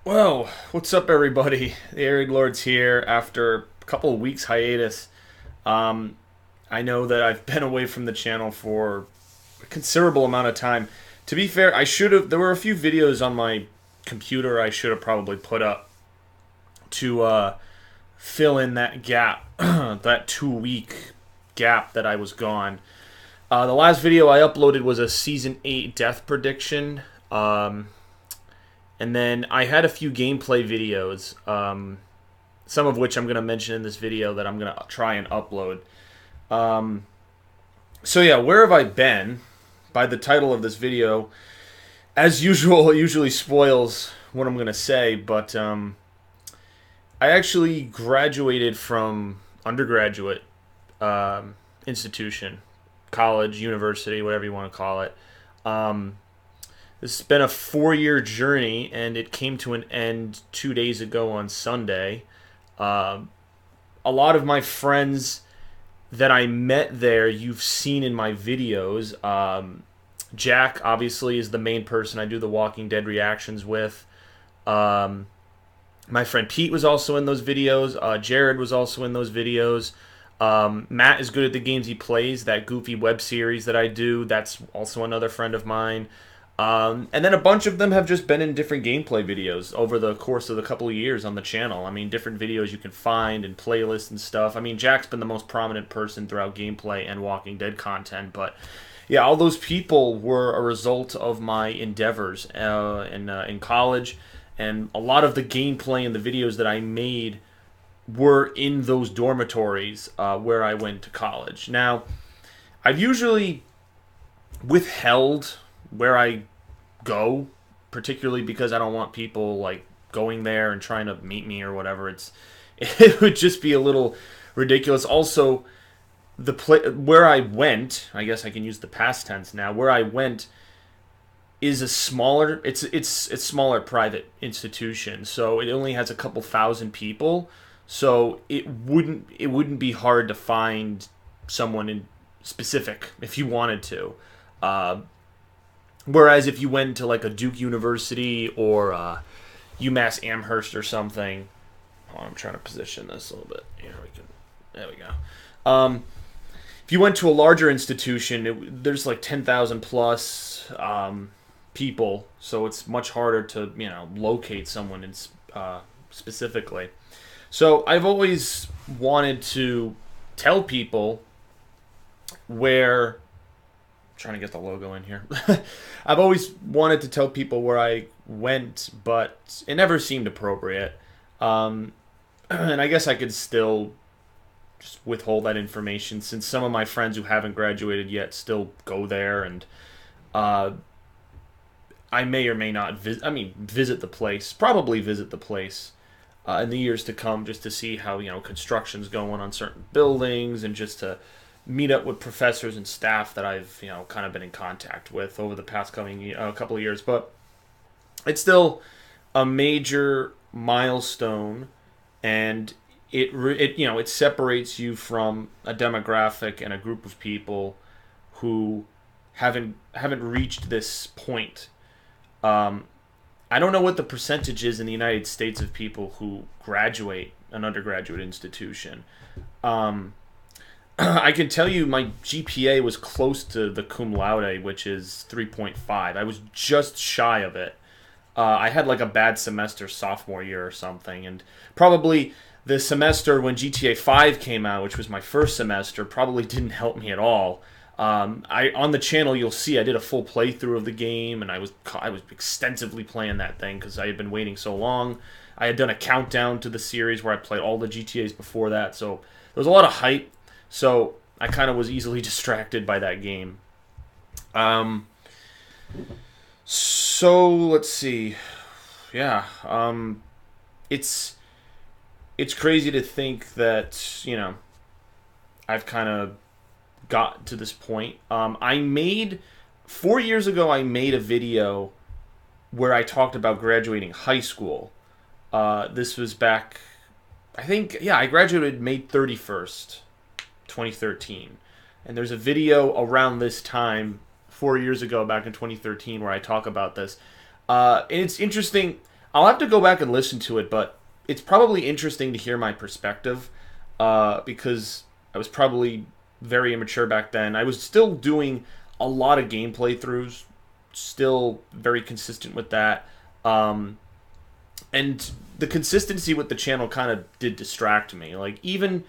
Well, what's up, everybody? TheAireaidLord's here after a couple of weeks hiatus. Um, I know that I've been away from the channel for a considerable amount of time. To be fair, I should have. There were a few videos on my computer I should have probably put up to fill in that gap, that 2 week gap that I was gone. The last video I uploaded was a season 8 death prediction. And then I had a few gameplay videos, some of which I'm going to mention in this video that I'm going to try and upload. So yeah, where have I been? By the title of this video, as usual, it usually spoils what I'm going to say, but I actually graduated from undergraduate institution, college, university, whatever you want to call it. This has been a 4-year journey, and it came to an end 2 days ago on Sunday. A lot of my friends that I met there, you've seen in my videos. Jack, obviously, is the main person I do the Walking Dead reactions with. My friend Pete was also in those videos. Jared was also in those videos. Matt is good at the games he plays, that goofy web series that I do. That's also another friend of mine. And then a bunch of them have just been in different gameplay videos over the course of a couple of years on the channel. I mean, different videos you can find and playlists and stuff. I mean, Jack's been the most prominent person throughout gameplay and Walking Dead content, but yeah, all those people were a result of my endeavors in college, and a lot of the gameplay and the videos that I made were in those dormitories where I went to college. Now, I've usually withheld where I go, particularly because I don't want people like going there and trying to meet me or whatever. It would just be a little ridiculous. Also, where I went, I guess I can use the past tense now. Where I went is a smaller. It's smaller private institution, so it only has a couple thousand people. So it wouldn't be hard to find someone in specific if you wanted to. Whereas if you went to like a Duke University or UMass Amherst or something, I'm trying to position this a little bit. There we go. If you went to a larger institution, there's like 10,000 plus people, so it's much harder to locate someone specifically. So I've always wanted to tell people where. Trying to get the logo in here. I've always wanted to tell people where I went, but it never seemed appropriate. And I guess I could still just withhold that information since some of my friends who haven't graduated yet still go there, and I may or may not visit the place. Probably visit the place in the years to come, just to see how construction's going on certain buildings, and just to meet up with professors and staff that I've kind of been in contact with over the past couple of years. But it's still a major milestone, and it separates you from a demographic and a group of people who haven't reached this point. I don't know what the percentage is in the United States of people who graduate an undergraduate institution. I can tell you my GPA was close to the cum laude, which is 3.5. I was just shy of it. I had like a bad semester sophomore year or something, and probably the semester when GTA 5 came out, which was my first semester, probably didn't help me at all. On the channel you'll see I did a full playthrough of the game, and I was extensively playing that thing because I had been waiting so long. I had done a countdown to the series where I played all the GTAs before that, so there was a lot of hype. So I kind of was easily distracted by that game. So let's see. Yeah. It's crazy to think that I've kind of got to this point. 4 years ago I made a video where I talked about graduating high school. This was back, I graduated May 31st. 2013, and there's a video around this time 4 years ago back in 2013 where I talk about this, and it's interesting. I'll have to go back and listen to it, but it's probably interesting to hear my perspective because I was probably very immature back then. I was still doing a lot of game playthroughs, still very consistent with that. And the consistency with the channel kind of did distract me. Like even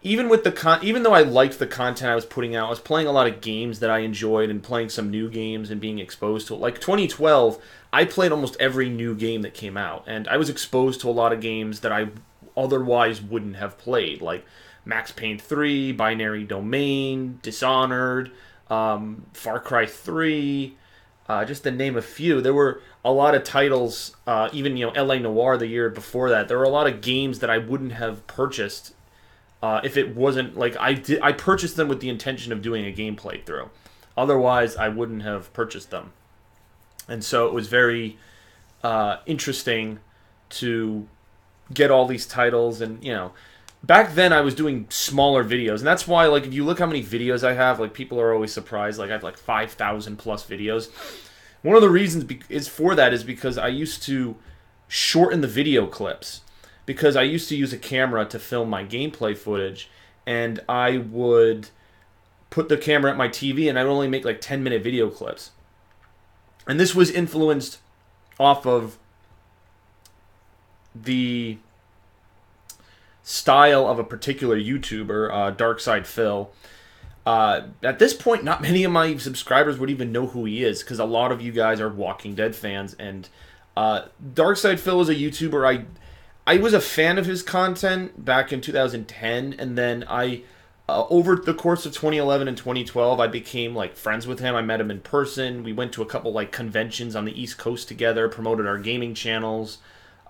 with even though I liked the content I was putting out, I was playing a lot of games that I enjoyed and playing some new games and being exposed to it. Like 2012, I played almost every new game that came out, and I was exposed to a lot of games that I otherwise wouldn't have played, like Max Payne 3, Binary Domain, Dishonored, Far Cry 3, just to name a few. There were a lot of titles, even LA Noire the year before that. There were a lot of games that I wouldn't have purchased if it wasn't like I purchased them with the intention of doing a game playthrough. Otherwise, I wouldn't have purchased them. And so it was very interesting to get all these titles. And back then I was doing smaller videos, and that's why, like, if you look how many videos I have, like, people are always surprised. Like, I have like 5,000 plus videos. One of the reasons is because I used to shorten the video clips, because I used to use a camera to film my gameplay footage, and I would put the camera at my TV, and I'd only make like 10-minute video clips. And this was influenced off of the style of a particular YouTuber, Darkside Phil. At this point, not many of my subscribers would even know who he is, because a lot of you guys are Walking Dead fans. And Darkside Phil is a YouTuber. I was a fan of his content back in 2010, and then over the course of 2011 and 2012, I became like friends with him. I met him in person. We went to a couple like conventions on the East Coast together, promoted our gaming channels,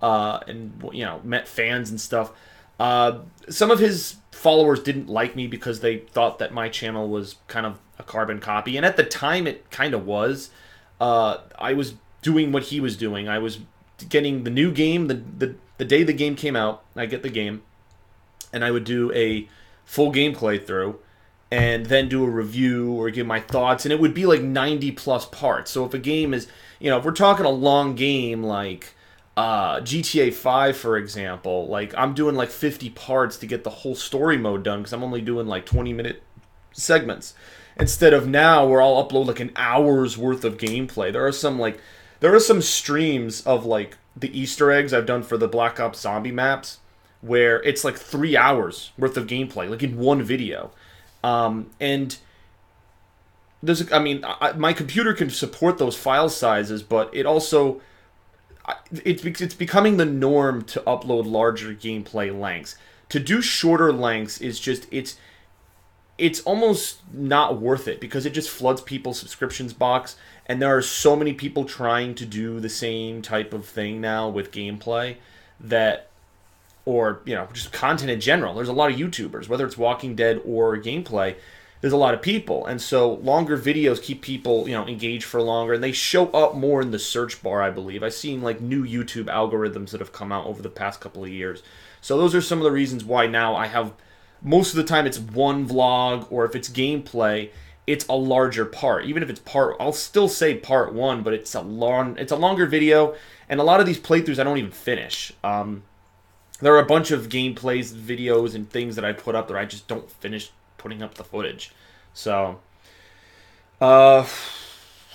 and met fans and stuff. Some of his followers didn't like me because they thought that my channel was kind of a carbon copy, and at the time it kind of was. I was doing what he was doing. I was getting the new game the day the game came out. I get the game, and I would do a full game playthrough, and then do a review or give my thoughts, and it would be like 90 plus parts. So if a game is, if we're talking a long game like GTA 5, for example, like I'm doing like 50 parts to get the whole story mode done, because I'm only doing like 20-minute segments, instead of now where I'll upload like an hour's worth of gameplay. There are some streams of like the Easter eggs I've done for the Black Ops Zombie maps, where it's like 3 hours worth of gameplay, like in one video. And my computer can support those file sizes, but it also, it's becoming the norm to upload larger gameplay lengths. To do shorter lengths is just, it's almost not worth it, because it just floods people's subscriptions box, and there are so many people trying to do the same type of thing now with gameplay or just content in general. There's a lot of YouTubers, whether it's Walking Dead or gameplay. There's a lot of people, and so longer videos keep people engaged for longer, and they show up more in the search bar, I believe. I've seen like new YouTube algorithms that have come out over the past couple of years. So those are some of the reasons why now I have, most of the time it's one vlog, or if it's gameplay, it's a larger part. Even if it's I'll still say part 1, but it's a longer video, and a lot of these playthroughs I don't even finish. There are a bunch of gameplays, videos, and things that I put up that I just don't finish putting up the footage. So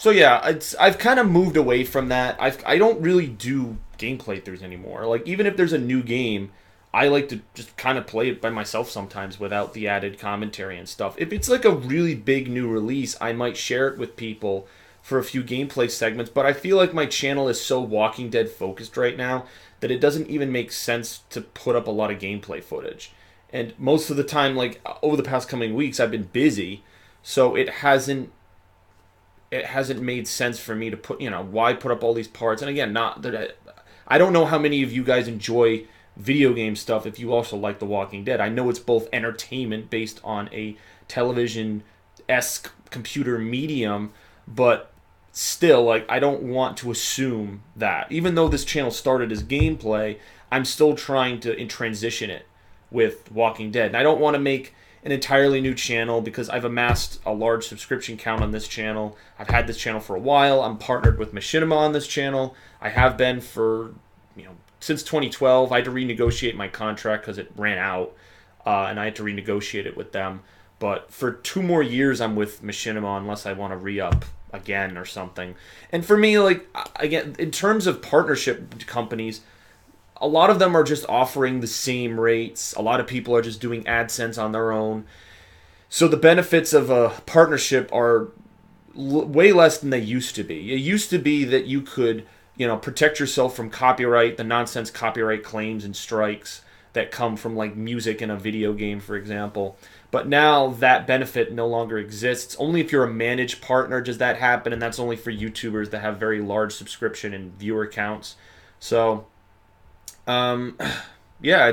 yeah, I've kind of moved away from that. I don't really do game playthroughs anymore. Like, even if there's a new game, I like to just kind of play it by myself sometimes without the added commentary and stuff. If it's like a really big new release, I might share it with people for a few gameplay segments, but I feel like my channel is so Walking Dead focused right now that it doesn't even make sense to put up a lot of gameplay footage. And most of the time, like over the past coming weeks, I've been busy, so it hasn't made sense for me to put, why put up all these parts. And again, not that I don't know how many of you guys enjoy video game stuff if you also like The Walking Dead. I know it's both entertainment based on a television-esque computer medium, but still, like, I don't want to assume that. Even though this channel started as gameplay, I'm still trying to transition it with Walking Dead. And I don't want to make an entirely new channel because I've amassed a large subscription count on this channel. I've had this channel for a while. I'm partnered with Machinima on this channel. I have been for, since 2012. I had to renegotiate my contract because it ran out, and I had to renegotiate it with them. But for 2 more years, I'm with Machinima unless I want to re-up again or something. And for me, like, again, in terms of partnership companies, a lot of them are just offering the same rates. A lot of people are just doing AdSense on their own. So the benefits of a partnership are way less than they used to be. It used to be that you could, protect yourself from copyright, the nonsense copyright claims and strikes that come from like music in a video game, for example. But now that benefit no longer exists. Only if you're a managed partner does that happen, and that's only for YouTubers that have very large subscription and viewer counts. So, yeah,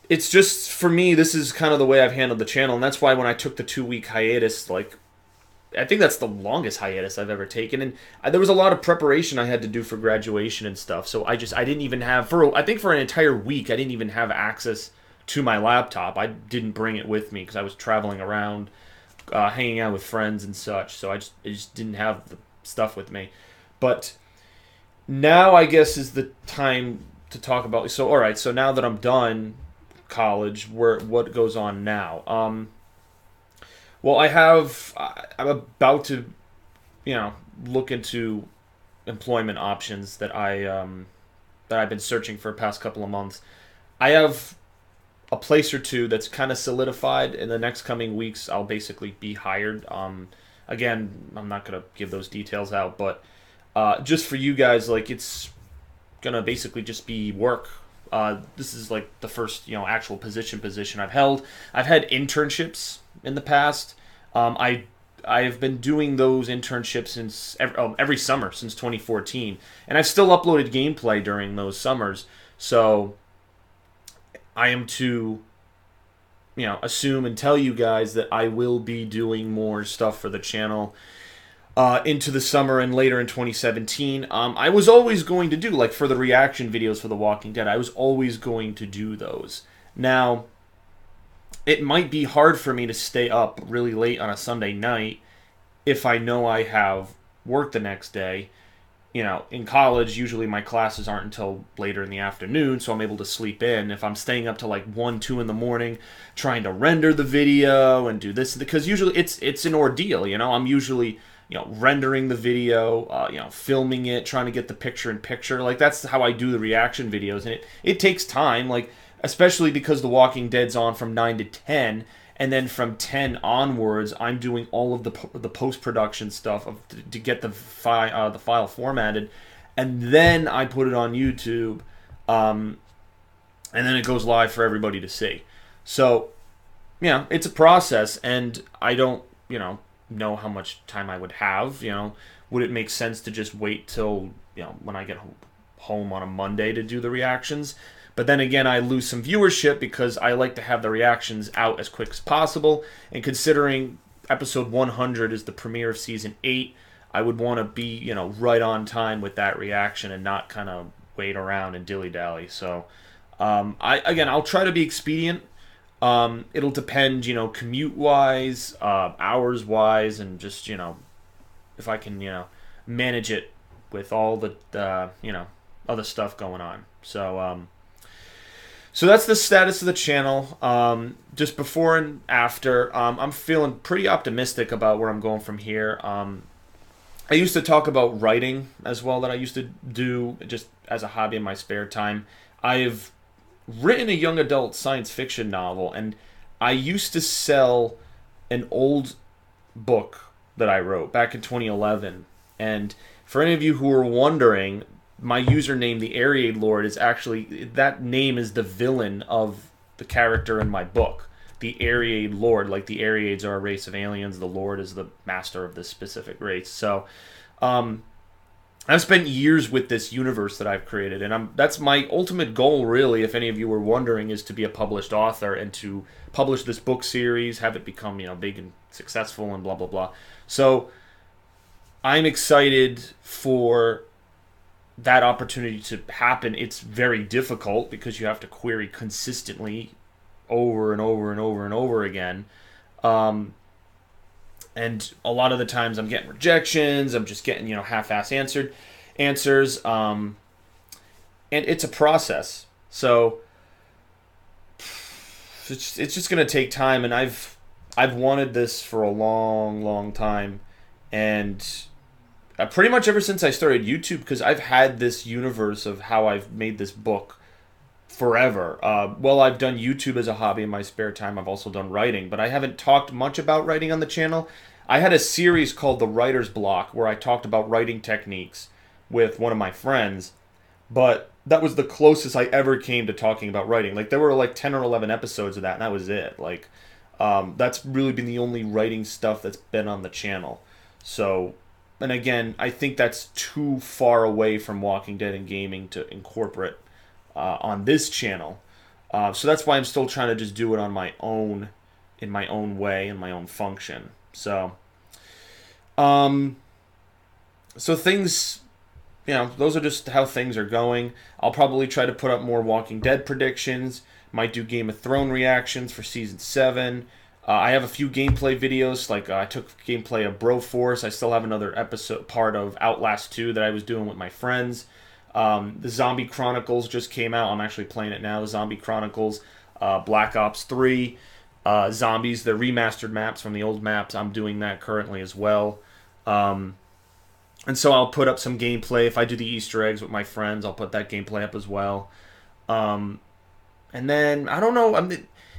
it's just, for me, this is kind of the way I've handled the channel, and that's why when I took the 2-week hiatus, like, I think that's the longest hiatus I've ever taken, and there was a lot of preparation I had to do for graduation and stuff, so I didn't even have, I think for an entire week, I didn't even have access to my laptop. I didn't bring it with me because I was traveling around, hanging out with friends and such, so I just didn't have the stuff with me. But now I guess is the time to talk about, so alright, so now that I'm done college, what goes on now? Well, I'm about to, look into employment options that I've been searching for the past couple of months. I have a place or two that's kind of solidified. In the next coming weeks, I'll basically be hired. Again, I'm not going to give those details out, but just for you guys, like, it's going to basically just be work. This is like the first, actual position I've held. I've had internships in the past. I've been doing those internships since every summer since 2014, and I've still uploaded gameplay during those summers. So I am to, assume and tell you guys that I will be doing more stuff for the channel into the summer and later in 2017. I was always going to do, like, for the reaction videos for The Walking Dead, I was always going to do those. Now, it might be hard for me to stay up really late on a Sunday night if I know I have work the next day. In college, usually my classes aren't until later in the afternoon, so I'm able to sleep in. If I'm staying up till like 1, 2 in the morning trying to render the video and do this, because usually it's an ordeal, I'm usually, rendering the video, filming it, trying to get the picture-in-picture. Like, that's how I do the reaction videos, and it takes time, like, especially because The Walking Dead's on from 9 to 10, and then from 10 onwards, I'm doing all of the post-production stuff to get the file formatted, and then I put it on YouTube, and then it goes live for everybody to see. So, it's a process, and I don't, know how much time I would have. Would it make sense to just wait till, when I get home on a Monday to do the reactions? But then again, I lose some viewership because I like to have the reactions out as quick as possible. And considering episode 100 is the premiere of season 8, I would want to be, right on time with that reaction and not kind of wait around and dilly-dally. So, I'll try to be expedient. It'll depend, commute-wise, hours-wise, and just, if I can, manage it with all the, other stuff going on. So that's the status of the channel. Just before and after, I'm feeling pretty optimistic about where I'm going from here. I used to talk about writing as well, that I used to do just as a hobby in my spare time. I've written a young adult science fiction novel, and I used to sell an old book that I wrote back in 2011. And for any of you who are wondering, my username, TheAireaidLord, is actually, that name is the villain of the character in my book. TheAireaidLord, like the Aireids are a race of aliens, the Lord is the master of this specific race. So, I've spent years with this universe that I've created, and that's my ultimate goal, really, if any of you were wondering, is to be a published author and to publish this book series, have it become, big and successful and blah, blah, blah. So, I'm excited for that opportunity to happen. It's very difficult because you have to query consistently over and over and over and over again. And a lot of the times I'm getting rejections. I'm just getting, half-ass answers. And it's a process. So it's just going to take time. And I've wanted this for a long, long time. And pretty much ever since I started YouTube, because I've had this universe of how I've made this book forever. Well, I've done YouTube as a hobby in my spare time. I've also done writing, but I haven't talked much about writing on the channel. I had a series called The Writer's Block where I talked about writing techniques with one of my friends, but that was the closest I ever came to talking about writing. Like, there were like 10 or 11 episodes of that, and that was it. Like, that's really been the only writing stuff that's been on the channel. So, and again, I think that's too far away from Walking Dead and gaming to incorporate on this channel. So that's why I'm still trying to just do it on my own, in my own way, in my own function. So, so things, those are just how things are going. I'll probably try to put up more Walking Dead predictions. Might do Game of Thrones reactions for Season 7. I have a few gameplay videos, like I took gameplay of Broforce. I still have another part of Outlast 2 that I was doing with my friends. The Zombie Chronicles just came out. I'm actually playing it now. The Zombie Chronicles, Black Ops 3, Zombies, the remastered maps from the old maps. I'm doing that currently as well. And so I'll put up some gameplay. If I do the Easter eggs with my friends, I'll put that gameplay up as well. And then, I don't know,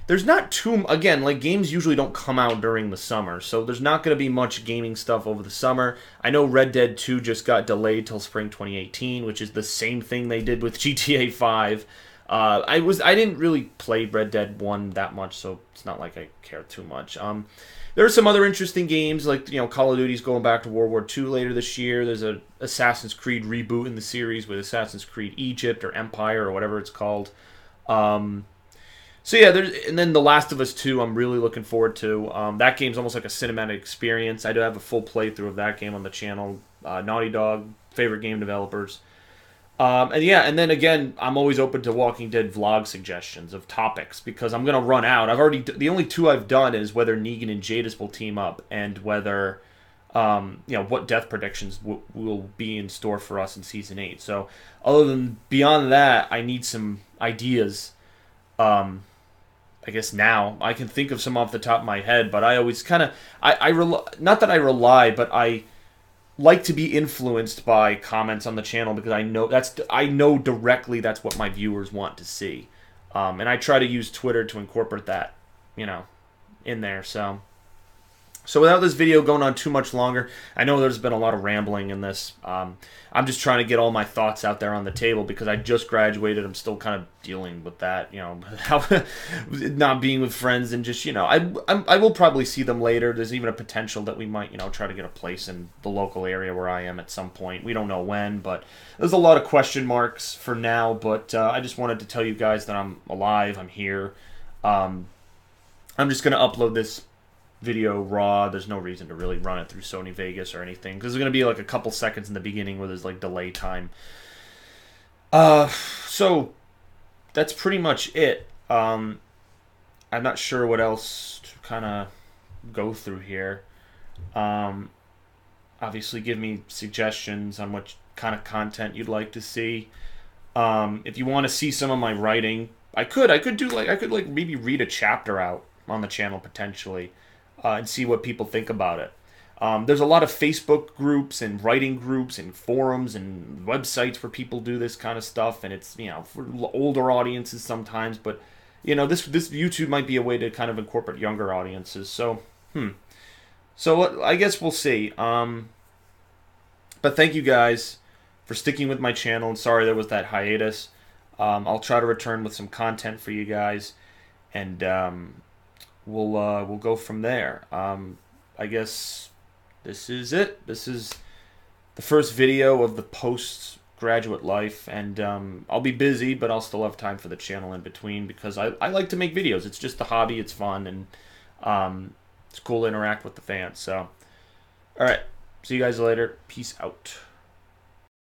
there's not too, again, like, games usually don't come out during the summer, so there's not going to be much gaming stuff over the summer. I know Red Dead 2 just got delayed till spring 2018, which is the same thing they did with GTA 5. I didn't really play Red Dead 1 that much, so it's not like I care too much. There are some other interesting games, like, Call of Duty's going back to World War II later this year. There's a Assassin's Creed reboot in the series with Assassin's Creed Egypt or Empire or whatever it's called. So yeah, and then The Last of Us 2 I'm really looking forward to. That game's almost like a cinematic experience. I do have a full playthrough of that game on the channel. Naughty Dog, favorite game developers. And yeah, and then again, I'm always open to Walking Dead vlog suggestions of topics because I'm going to run out. The only two I've done is whether Negan and Jadis will team up and whether, what death predictions will be in store for us in Season 8. So other than beyond that, I need some ideas. I guess now I can think of some off the top of my head, but I always kind of, not that I rely, but I like to be influenced by comments on the channel because I know directly that's what my viewers want to see, and I try to use Twitter to incorporate that, in there. So without this video going on too much longer, I know there's been a lot of rambling in this. I'm just trying to get all my thoughts out there on the table because I just graduated. I'm still kind of dealing with that, how not being with friends and just, I will probably see them later. There's even a potential that we might, try to get a place in the local area where I am at some point. We don't know when, but there's a lot of question marks for now. But I just wanted to tell you guys that I'm alive. I'm here. I'm just going to upload this video raw. There's no reason to really run it through Sony Vegas or anything because there's going to be like a couple seconds in the beginning where there's like delay time. So that's pretty much it. I'm not sure what else to kind of go through here. Obviously give me suggestions on what kind of content you'd like to see. If you want to see some of my writing, I could maybe read a chapter out on the channel potentially. And see what people think about it. There's a lot of Facebook groups and writing groups and forums and websites where people do this kind of stuff, and it's for older audiences sometimes. But this YouTube might be a way to kind of incorporate younger audiences. So So I guess we'll see. But thank you guys for sticking with my channel. And sorry there was that hiatus. I'll try to return with some content for you guys, and we'll go from there. I guess this is it. This is the first video of the post-graduate life, and I'll be busy, but I'll still have time for the channel in between because I like to make videos. It's just a hobby. It's fun, and it's cool to interact with the fans. So, all right. See you guys later. Peace out.